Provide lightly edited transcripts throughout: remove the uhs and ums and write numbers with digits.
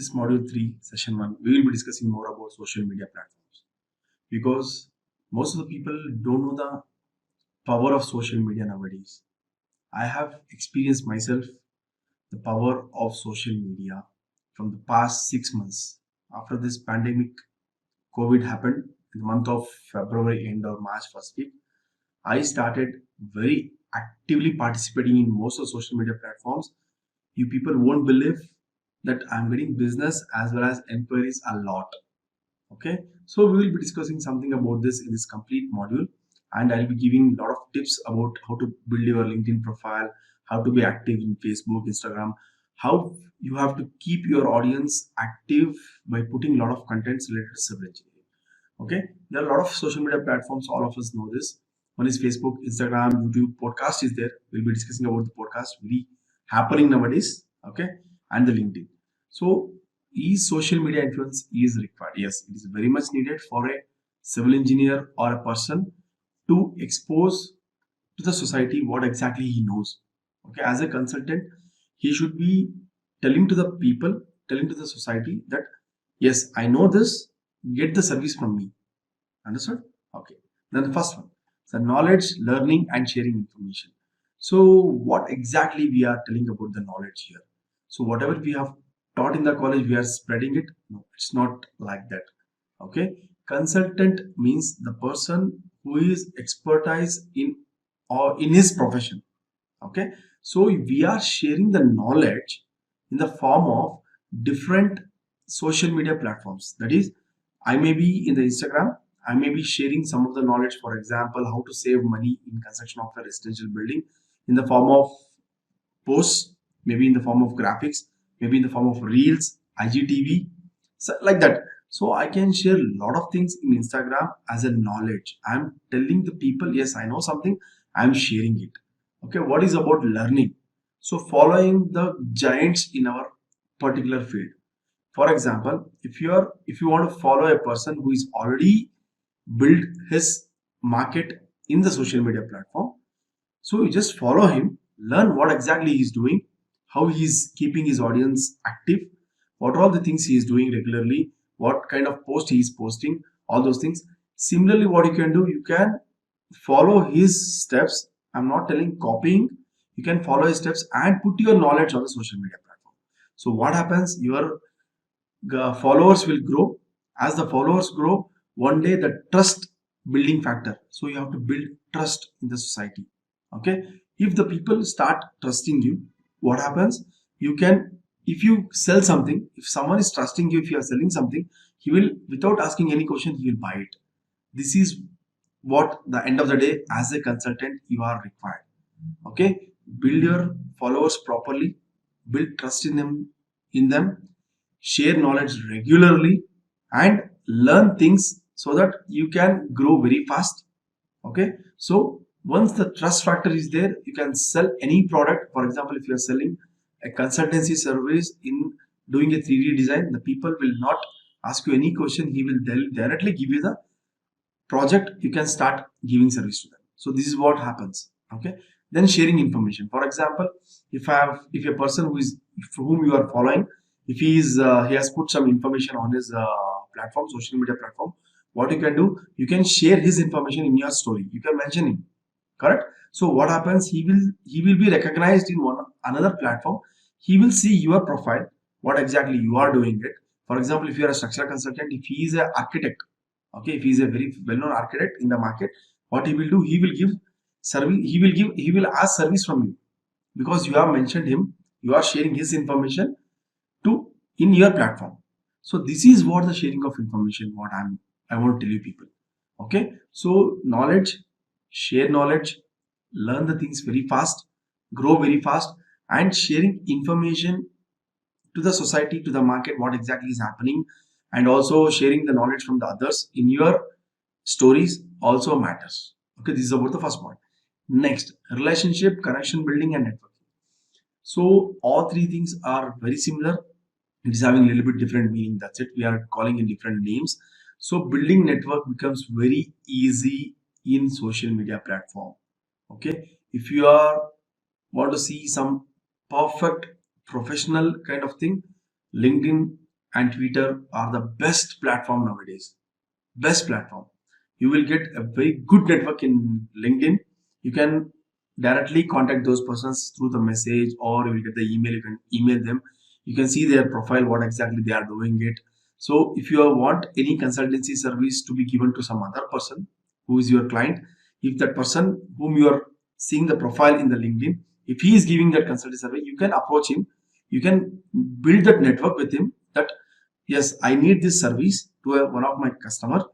this module 3, session 1, we will be discussing more about social media platforms because most of the people don't know the power of social media nowadays. I have experienced myself the power of social media from the past 6 months. After this pandemic, COVID happened in the month of February end or March first week. I started very actively participating in most of social media platforms. You people won't believe that I'm getting business as well as inquiries a lot. Okay, so we will be discussing something about this in this complete module, and I'll be giving a lot of tips about how to build your LinkedIn profile, how to be active in Facebook, Instagram, how you have to keep your audience active by putting a lot of contents related to civil engineering. Okay, there are a lot of social media platforms, all of us know this. One is Facebook, Instagram, YouTube, podcast is there. We'll be discussing about the podcast very happening nowadays. Okay, and the LinkedIn. So is social media influence is required? Yes, it is very much needed for a civil engineer or a person to expose to the society what exactly he knows. Okay, as a consultant, he should be telling to the people, telling to the society that yes, I know this, get the service from me. Understood? Okay. Then the first one, the knowledge, learning, and sharing information. So, what exactly we are telling about the knowledge here? So, whatever we have taught in the college, we are spreading it. No, it's not like that. Okay. Consultant means the person who is expertise in or in his profession. Okay. So, we are sharing the knowledge in the form of different social media platforms. That is, I may be in the Instagram, I may be sharing some of the knowledge, for example, how to save money in construction of a residential building in the form of posts, maybe in the form of graphics, maybe in the form of reels, IGTV, so like that. So I can share a lot of things in Instagram as a knowledge. I'm telling the people, yes, I know something, I'm sharing it. Okay, what is about learning? So following the giants in our particular field. For example, if you want to follow a person who is already built his market in the social media platform, so you just follow him, learn what exactly he's doing, how he's keeping his audience active, what are all the things he is doing regularly, what kind of post he is posting, all those things. Similarly, what you can do, you can follow his steps. I'm not telling copying. You can follow his steps and put your knowledge on the social media platform. So what happens? Your followers will grow. As the followers grow, one day the trust building factor. So you have to build trust in the society. Okay, if the people start trusting you, what happens? You can, if you sell something, if someone is trusting you, if you are selling something, he will, without asking any question, he will buy it. This is what the end of the day as a consultant you are required. Okay, build your followers properly, build trust in them, share knowledge regularly, and learn things so that you can grow very fast. Okay, so once the trust factor is there, you can sell any product. For example, if you are selling a consultancy service in doing a 3D design, the people will not ask you any question. He will directly give you the project. You can start giving service to them. So this is what happens. Okay, then sharing information. For example, if a person whom you are following, if he has put some information on his platform, social media platform, what you can do, you can share his information in your story. You can mention him. Correct. So what happens, he will be recognized in one another platform. He will see your profile, what exactly you are doing it. For example, if you are a structural consultant, if he is an architect, okay, if he is a very well-known architect in the market, what he will do, he will give service, he will ask service from you because you have mentioned him, you are sharing his information to in your platform. So this is what the sharing of information, what I want to tell you people. Okay, so knowledge, share knowledge, learn the things very fast, grow very fast, and sharing information to the society, to the market, what exactly is happening, and also sharing the knowledge from the others in your stories also matters. Okay, this is about the first point. Next, relationship, connection building, and networking. So all three things are very similar. It is having a little bit different meaning. That's it. We are calling in different names. So building network becomes very easy in social media platform. Okay, if you are want to see some perfect professional kind of thing, LinkedIn and Twitter are the best platform nowadays. Best platform. You will get a very good network in LinkedIn. You can directly contact those persons through the message, or you will get the email. You can email them. You can see their profile, what exactly they are doing it. So if you want any consultancy service to be given to some other person who is your client, if that person whom you are seeing the profile in the LinkedIn, if he is giving that consultancy service, you can approach him. You can build that network with him, that yes, I need this service to one of my customer,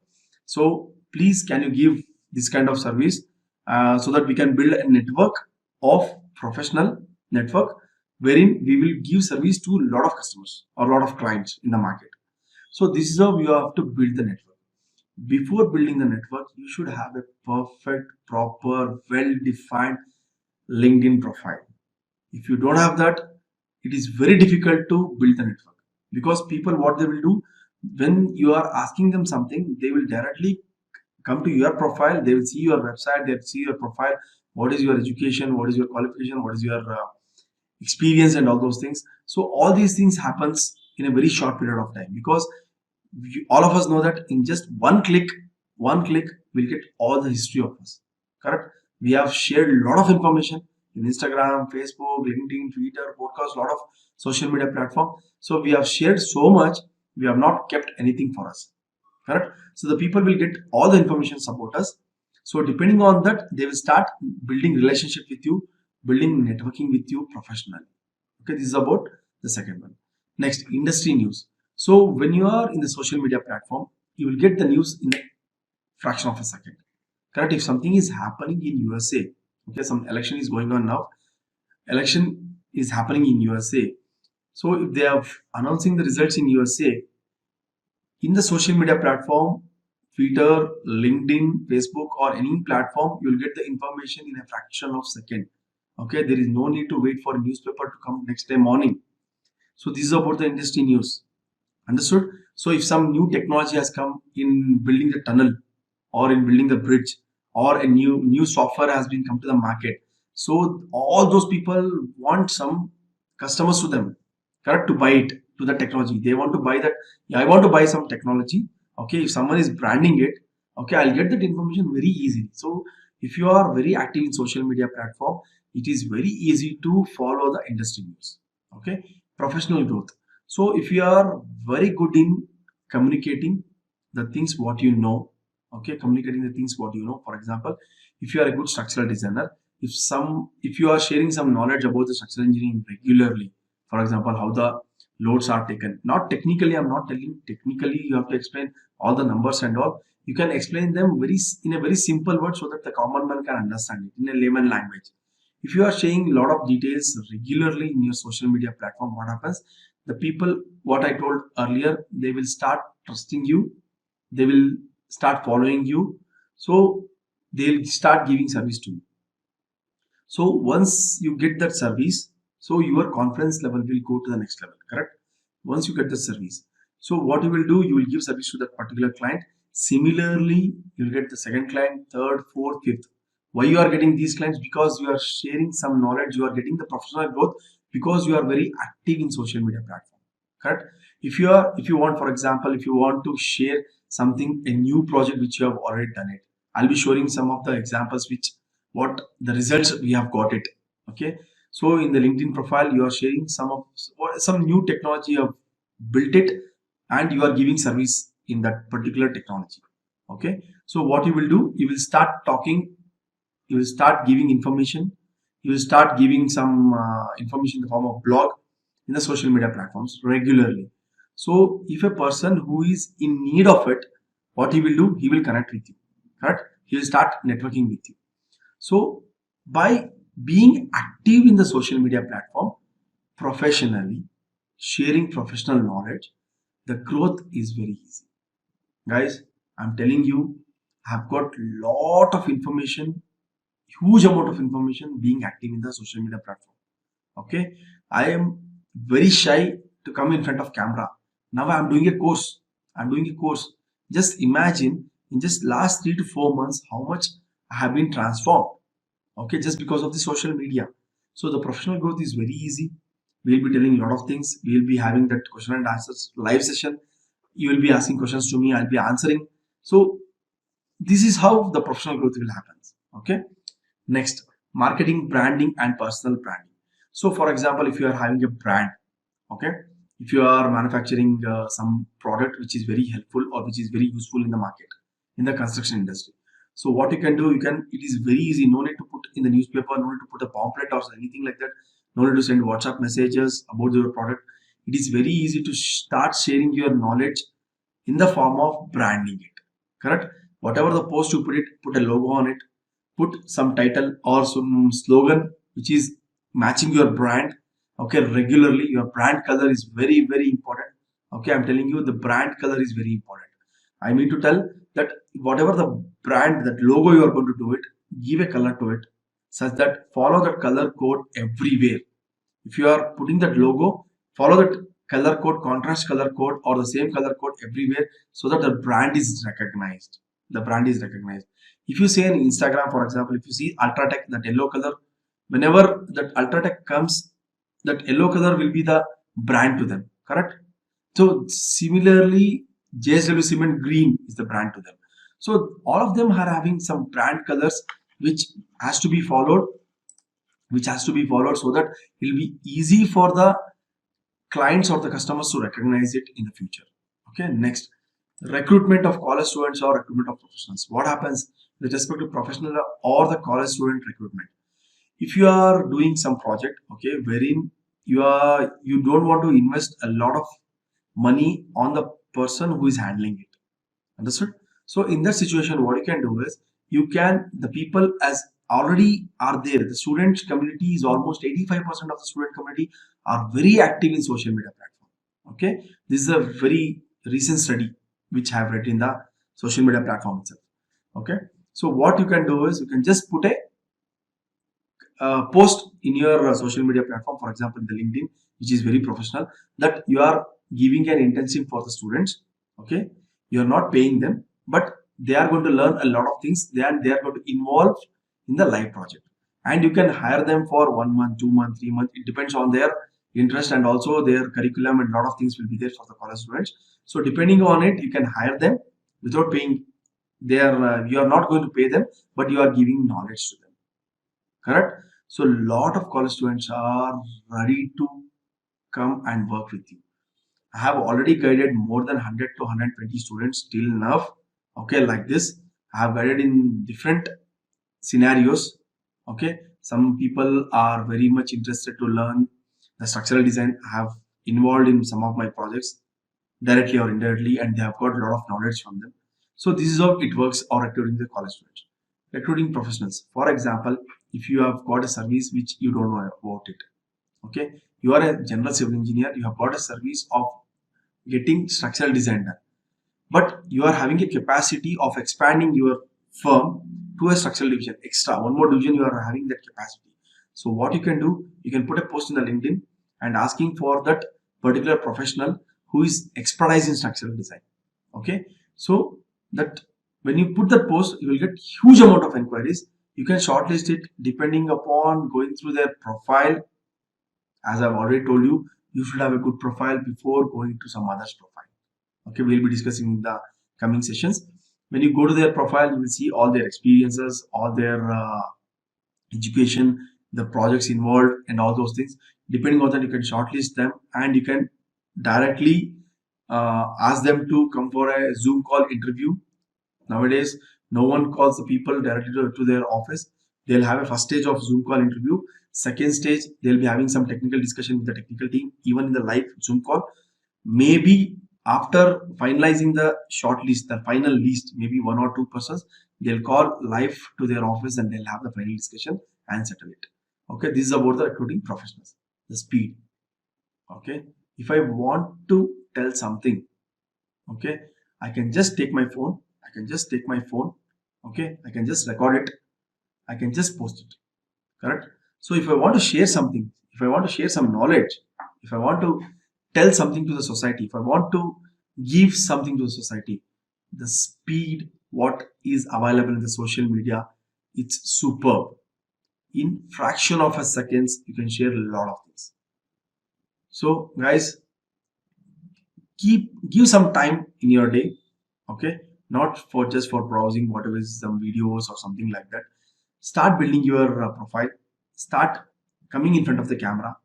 so please can you give this kind of service, so that we can build a network of professional network, wherein we will give service to a lot of customers or a lot of clients in the market. So this is how you have to build the network. Before building the network, you should have a perfect, proper, well defined LinkedIn profile. If you don't have that, it is very difficult to build the network, because people, what they will do, when you are asking them something, they will directly come to your profile. They will see your website, they will see your profile, what is your education, what is your qualification, what is your experience, and all those things. So all these things happens in a very short period of time, because all of us know that in just one click we'll get all the history of us. Correct? We have shared a lot of information in Instagram, Facebook, LinkedIn, Twitter, podcast, a lot of social media platform. So we have shared so much, we have not kept anything for us. Correct? So the people will get all the information about us. So depending on that, they will start building relationship with you, building networking with you professionally. Okay, this is about the second one. Next, industry news. So when you are in the social media platform, you will get the news in a fraction of a second. Correct? If something is happening in USA, okay, some election is going on now, election is happening in USA. So if they are announcing the results in USA, in the social media platform, Twitter, LinkedIn, Facebook, or any platform, you'll get the information in a fraction of second. Okay, there is no need to wait for a newspaper to come next day morning. So this is about the industry news. Understood? So if some new technology has come in building the tunnel, or in building the bridge, or a new software has been come to the market, so all those people want some customers to them, correct, to buy it, to the technology. They want to buy that. Yeah, I want to buy some technology. Okay, if someone is branding it, okay, I'll get that information very easily. So if you are very active in social media platform, it is very easy to follow the industry news. Okay, professional growth. So if you are very good in communicating the things what you know, okay, communicating the things what you know. For example, if you are a good structural designer, if you are sharing some knowledge about the structural engineering regularly, for example, how the loads are taken, not technically, I'm not telling technically you have to explain all the numbers and all. You can explain them in a very simple word, so that the common man can understand it in a layman language. If you are sharing a lot of details regularly in your social media platform, what happens, the people, what I told earlier, they will start trusting you, they will start following you, so they'll start giving service to you. So once you get that service, so your confidence level will go to the next level. Correct? Once you get the service, so what you will do, you will give service to that particular client. Similarly, you'll get the second client, third, fourth, fifth. Why you are getting these clients? Because you are sharing some knowledge, you are getting the professional growth, because you are very active in social media platform. Correct? If you want, for example, if you want to share something, a new project which you have already done it, I'll be showing some of the examples which what the results we have got it. Okay, so in the LinkedIn profile, you are sharing some new technology you have built it, and you are giving service in that particular technology. Okay, so what you will do, you will start talking, you will start giving information, you will start giving some information in the form of blog in the social media platforms regularly. So if a person who is in need of it, what he will do, he will connect with you. Correct? He will start networking with you. So by being active in the social media platform professionally, sharing professional knowledge, the growth is very easy. Guys, I'm telling you, I've got lot of information, huge amount of information being active in the social media platform. Okay, I am very shy to come in front of camera. Now I'm doing a course. I'm doing a course. Just imagine in just last 3 to 4 months how much I have been transformed. Okay, just because of the social media. So the professional growth is very easy. We'll be telling a lot of things. We'll be having that question and answers live session. You will be asking questions to me. I'll be answering. So this is how the professional growth will happen. Okay. Next, marketing, branding, and personal branding. So, for example, if you are having a brand, okay, if you are manufacturing some product which is very helpful or which is very useful in the market, in the construction industry. So, what you can do, it is very easy. No need to put in the newspaper, no need to put a pamphlet or anything like that. No need to send WhatsApp messages about your product. It is very easy to start sharing your knowledge in the form of branding it. Correct? Whatever the post you put it, put a logo on it, put some title or some slogan which is matching your brand. Okay, regularly your brand color is very important. Okay, I'm telling you the brand color is very important. I mean to tell that whatever the brand, that logo you are going to do it, give a color to it such that follow that color code everywhere. If you are putting that logo, follow that color code, contrast color code, or the same color code everywhere so that the brand is recognized. The brand is recognized. If you say on Instagram, for example, if you see Ultratech, that yellow color, whenever that Ultratech comes, that yellow color will be the brand to them. Correct? So similarly, JSW Cement green is the brand to them. So all of them are having some brand colors which has to be followed, so that it will be easy for the clients or the customers to recognize it in the future. Okay, next, recruitment of college students or recruitment of professionals. What happens with respect to professional or the college student recruitment? If you are doing some project, okay, wherein you don't want to invest a lot of money on the person who is handling it. Understood? So in that situation, what you can do is the people as already are there. The student community is almost 85% of the student community are very active in social media platform. Okay, this is a very recent study which I have read in the social media platform itself. Okay, so what you can do is you can just put a post in your social media platform, for example, the LinkedIn, which is very professional, that you are giving an intensive for the students. Okay, you are not paying them, but they are going to learn a lot of things. They are going to involve in the live project, and you can hire them for 1 month, 2 months, 3 months. It depends on their interest and also their curriculum, and a lot of things will be there for the college students. So depending on it, you can hire them without paying. You are not going to pay them, but you are giving knowledge to them. Correct? So a lot of college students are ready to come and work with you. I have already guided more than 100 to 120 students till now. Okay, like this. I have guided in different scenarios. Okay, some people are very much interested to learn the structural design. I have involved in some of my projects directly or indirectly, and they have got a lot of knowledge from them. So this is how it works or recruiting the college students. Recruiting professionals. For example, if you have got a service which you don't know about it, okay, you are a general civil engineer, you have got a service of getting structural design done, but you are having a capacity of expanding your firm to a structural division, extra one more division, you are having that capacity. So what you can do, you can put a post in the LinkedIn and asking for that particular professional who is expertise in structural design. Okay, so that when you put that post, you will get huge amount of inquiries. You can shortlist it depending upon going through their profile. As I've already told you, you should have a good profile before going to some other's profile. Okay, we'll be discussing in the coming sessions. When you go to their profile, you will see all their experiences, all their education, the projects involved, and all those things. Depending on that, you can shortlist them and you can directly ask them to come for a Zoom call interview. Nowadays, no one calls the people directly to their office. They'll have a first stage of Zoom call interview. Second stage, they'll be having some technical discussion with the technical team, even in the live Zoom call. Maybe after finalizing the short list, the final list, maybe 1 or 2 persons, they'll call live to their office and they'll have the final discussion and settle it. Okay, this is about the recruiting professionals, the speed. Okay, if I want to tell something, okay, I can just take my phone. Okay, I can just record it. I can just post it. Correct? So if I want to share something, if I want to share some knowledge, if I want to tell something to the society, if I want to give something to the society, the speed what is available in the social media, it's superb. In fraction of a seconds, you can share a lot of things. So guys, give some time in your day, okay, not for just for browsing whatever is some videos or something like that. Start building your profile, start coming in front of the camera,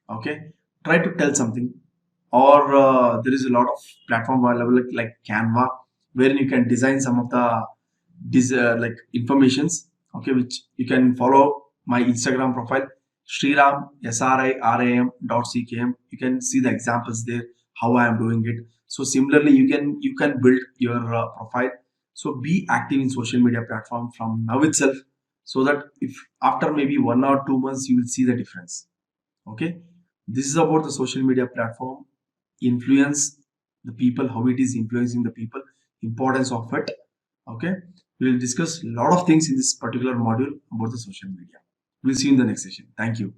okay, try to tell something. Or there is a lot of platform available like Canva, wherein you can design some of the like informations, okay, which you can follow my Instagram profile, Sriram SRIRAM.CKM. You can see the examples there, how I am doing it. So similarly, you can build your profile. So be active in social media platform from now itself, so that if after maybe 1 or 2 months you will see the difference. Okay, this is about the social media platform influence, the people, how it is influencing the people, importance of it. Okay, we will discuss a lot of things in this particular module about the social media. We'll see you in the next session. Thank you.